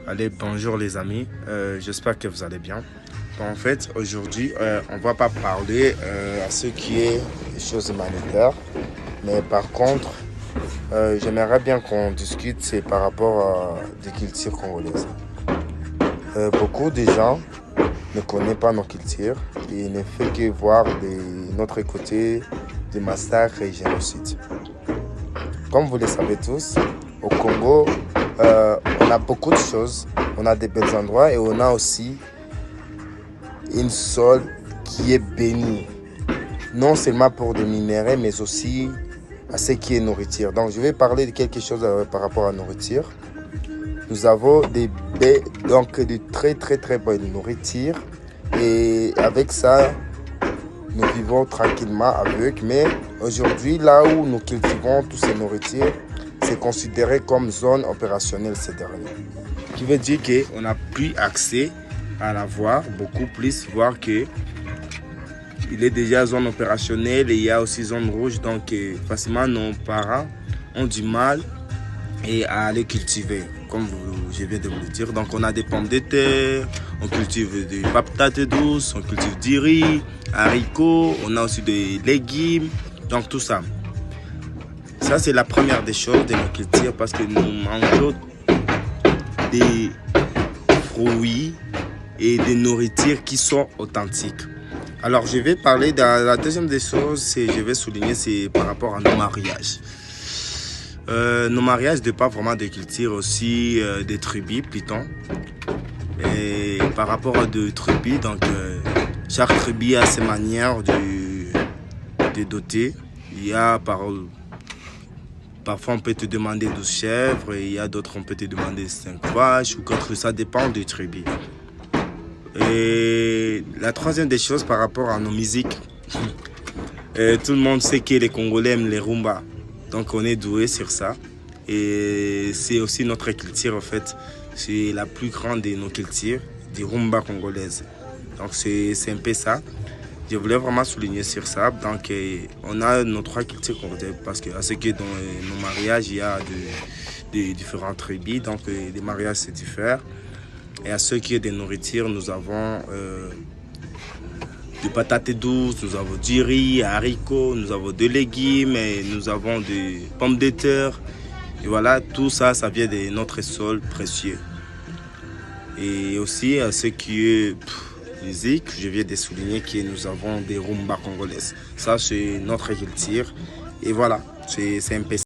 Allez, bonjour les amis, j'espère que vous allez bien. En fait, aujourd'hui, on va pas parler à ce qui est des choses humanitaires, mais par contre, j'aimerais bien qu'on discute, c'est par rapport à des cultures congolaises. Beaucoup de gens ne connaissent pas nos cultures et ne font que voir de notre côté des massacres et génocides. Comme vous le savez tous, au Congo, on a beaucoup de choses, on a des belles endroits et on a aussi une sol qui est bénie, non seulement pour des minéraux, mais aussi à ce qui est nourriture. Donc, je vais parler de quelque chose par rapport à la nourriture. Nous avons de très bonne nourriture et avec ça, nous vivons tranquillement avec. Mais aujourd'hui, là où nous cultivons toutes ces nourritures, c'est considéré comme zone opérationnelle ces derniers. Ce qui veut dire qu'on n'a plus accès à la voir, beaucoup plus, voir que il est déjà zone opérationnelle et il y a aussi zone rouge. Donc facilement nos parents ont du mal à aller cultiver, comme je viens de vous le dire. Donc on a des pommes de terre, on cultive des patates douces, on cultive du riz, haricots, on a aussi des légumes, donc tout ça. Ça, c'est la première des choses de nos cultures parce que nous mangeons des fruits et des nourritures qui sont authentiques. Alors, je vais parler de la deuxième des choses, je vais souligner, c'est par rapport à nos mariages. Nos mariages dépendent vraiment des cultures aussi, des tribus, plutôt. Et par rapport à des tribus, donc chaque tribu a ses manières de doter. Il y a parfois, on peut te demander 12 chèvres et il y a d'autres, on peut te demander 5 vaches ou quatre. Ça dépend des tribus. Et la troisième des choses par rapport à nos musiques, tout le monde sait que les Congolais aiment les rumba. Donc, on est doué sur ça. Et c'est aussi notre culture, en fait. C'est la plus grande de nos cultures, des rumba congolaises. Donc, c'est un peu ça. Je voulais vraiment souligner sur ça. Donc, on a nos trois cultures congolaises parce que à ce que dans nos mariages, il y a des différentes tribus. Donc, les mariages, c'est différent. Et à ce qui est des nourritures, nous avons des patates douces, nous avons du riz, haricots, nous avons des légumes, et nous avons des pommes de terre. Et voilà, tout ça, ça vient de notre sol précieux. Et aussi, à ce qui est musique, je viens de souligner que nous avons des rumba congolaises. Ça, c'est notre culture. Et voilà, c'est un peu ça.